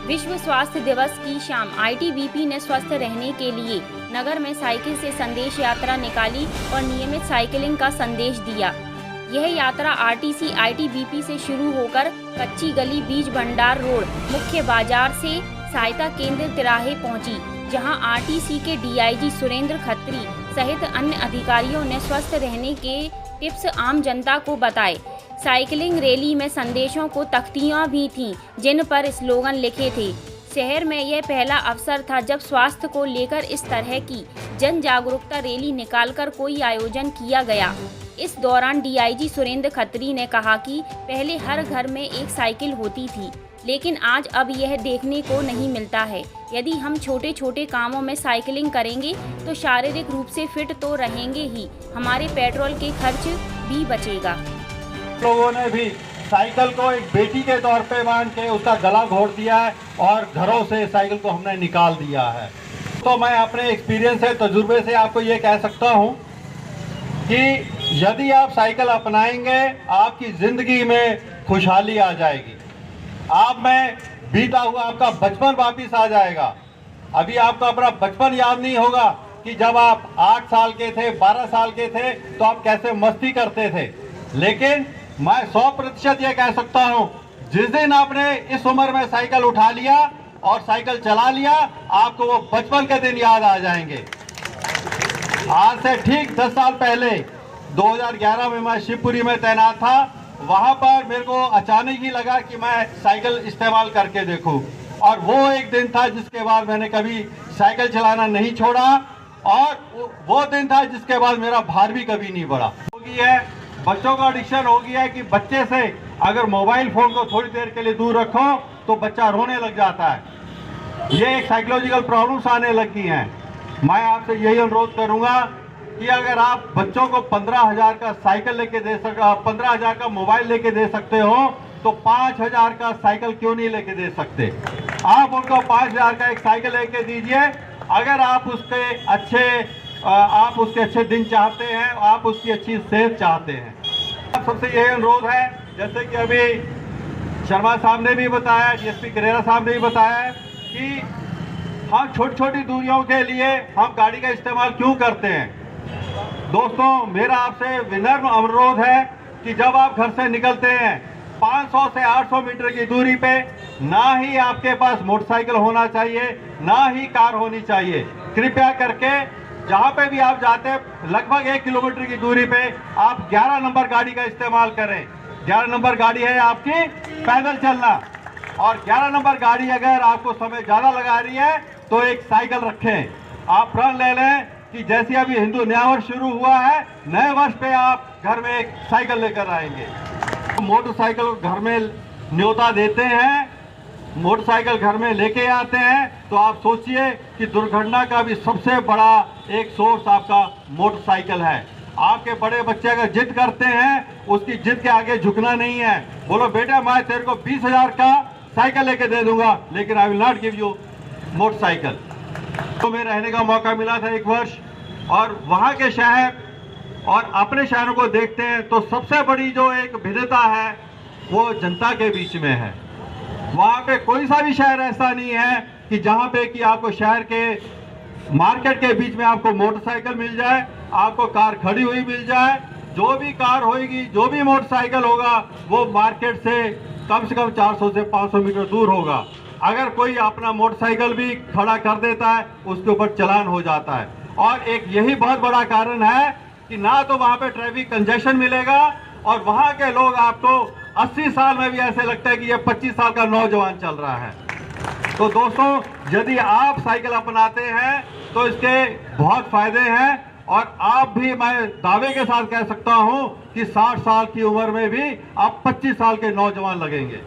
विश्व स्वास्थ्य दिवस की शाम आईटीबीपी ने स्वस्थ रहने के लिए नगर में साइकिल से संदेश यात्रा निकाली और नियमित साइकिलिंग का संदेश दिया। यह यात्रा आरटीसी आईटीबीपी से शुरू होकर कच्ची गली बीज भंडार रोड मुख्य बाजार से सहायता केंद्र तिराहे पहुंची, जहां आरटीसी के डीआईजी सुरेंद्र खत्री सहित अन्य अधिकारियों ने स्वस्थ रहने के टिप्स आम जनता को बताए। साइकिलिंग रैली में संदेशों को तख्तियां भी थीं, जिन पर स्लोगन लिखे थे। शहर में यह पहला अवसर था जब स्वास्थ्य को लेकर इस तरह की जन जागरूकता रैली निकालकर कोई आयोजन किया गया। इस दौरान डीआईजी सुरेंद्र खत्री ने कहा कि पहले हर घर में एक साइकिल होती थी, लेकिन आज अब यह देखने को नहीं मिलता है। यदि हम छोटे छोटे कामों में साइकिलिंग करेंगे तो शारीरिक रूप से फिट तो रहेंगे ही, हमारे पेट्रोल के खर्च भी बचेगा। लोगों ने भी साइकिल को एक बेटी के तौर पे मान के उसका गला घोट दिया है और घरों से साइकिल को हमने निकाल दिया है। तो मैं अपने एक्सपीरियंस से, तजुर्बे से आपको ये कह सकता हूँ कि यदि आप साइकिल अपनाएंगे आपकी ज़िंदगी में खुशहाली आ जाएगी। आप में बीता हुआ आपका बचपन वापिस आ जाएगा। अभी आपको अपना बचपन याद नहीं होगा कि जब आप 8 साल के थे, 12 साल के थे तो आप कैसे मस्ती करते थे। लेकिन मैं 100% ये कह सकता हूँ, जिस दिन आपने इस उम्र में साइकिल उठा लिया और साइकिल चला लिया, आपको वो बचपन के दिन याद आ जाएंगे। आज से ठीक 10 साल पहले 2011 में मैं शिवपुरी में तैनात था। वहाँ पर मेरे को अचानक ही लगा कि मैं साइकिल इस्तेमाल करके देखूं, और वो एक दिन था जिसके बाद मैंने कभी साइकिल चलाना नहीं छोड़ा, और वो दिन था जिसके बाद मेरा भार भी कभी नहीं बढ़ा। हो गया है, बच्चों का एडिक्शन हो गया है कि बच्चे से अगर मोबाइल फ़ोन को थोड़ी देर के लिए दूर रखो तो बच्चा रोने लग जाता है। ये एक साइकोलॉजिकल प्रॉब्लम्स आने लगी हैं। मैं आपसे यही अनुरोध करूंगा कि अगर आप बच्चों को 15,000 का साइकिल लेके दे 15,000 का मोबाइल लेके दे सकते हो तो 5,000 का साइकिल क्यों नहीं लेके दे सकते। आप उनको 5,000 का एक साइकिल लेके दीजिए। अगर आप उसके अच्छे दिन चाहते हैं, आप उसकी अच्छी सेहत चाहते हैं। सबसे यही अनुरोध है, जैसे कि अभी शर्मा साहब ने भी बताया, डीएसपी करेरा साहब ने भी बताया कि हम छोटी छोटी दूरियों के लिए हम गाड़ी का इस्तेमाल क्यों करते हैं। दोस्तों, मेरा आपसे विनम्र अनुरोध है कि जब आप घर से निकलते हैं 500 से 800 मीटर की दूरी पे ना ही आपके पास मोटरसाइकिल होना चाहिए, ना ही कार होनी चाहिए। कृपया करके जहाँ पे भी आप जाते हैं लगभग 1 किलोमीटर की दूरी पे आप 11 नंबर गाड़ी का इस्तेमाल करें। 11 नंबर गाड़ी है आपकी पैदल चलना, और 11 नंबर गाड़ी अगर आपको समय ज़्यादा लगा रही है तो एक साइकिल रखें। आप प्रण ले लें कि जैसे अभी हिंदू नया वर्ष शुरू हुआ है, नए वर्ष पे आप घर में एक साइकिल लेकर आएंगे। मोटरसाइकिल घर में न्योता देते हैं, मोटरसाइकिल घर में लेके आते हैं, तो आप सोचिए कि दुर्घटना का भी सबसे बड़ा एक सोर्स आपका मोटरसाइकिल है। आपके बड़े बच्चे अगर जिद करते हैं, उसकी जिद के आगे झुकना नहीं है। बोलो बेटा, मैं तेरे को 20,000 का साइकिल लेके दे दूंगा, लेकिन I will not give you motorcycle. तो मैं रहने का मौका मिला था 1 वर्ष, और वहाँ के शहर और अपने शहरों को देखते हैं तो सबसे बड़ी जो एक भिन्नता है वो जनता के बीच में है। वहाँ पे कोई सा भी शहर ऐसा नहीं है कि जहाँ पे कि आपको शहर के मार्केट के बीच में आपको मोटरसाइकिल मिल जाए, आपको कार खड़ी हुई मिल जाए। जो भी कार होगी, जो भी मोटरसाइकिल होगा, वो मार्केट से कम 400 से 500 मीटर दूर होगा। अगर कोई अपना मोटरसाइकिल भी खड़ा कर देता है, उसके ऊपर चालान हो जाता है। और एक यही बहुत बड़ा कारण है कि ना तो वहाँ पे ट्रैफिक कंजेशन मिलेगा, और वहाँ के लोग आपको 80 साल में भी ऐसे लगता है कि ये 25 साल का नौजवान चल रहा है। तो दोस्तों, यदि आप साइकिल अपनाते हैं तो इसके बहुत फायदे हैं, और आप भी, मैं दावे के साथ कह सकता हूँ कि 60 साल की उम्र में भी आप 25 साल के नौजवान लगेंगे।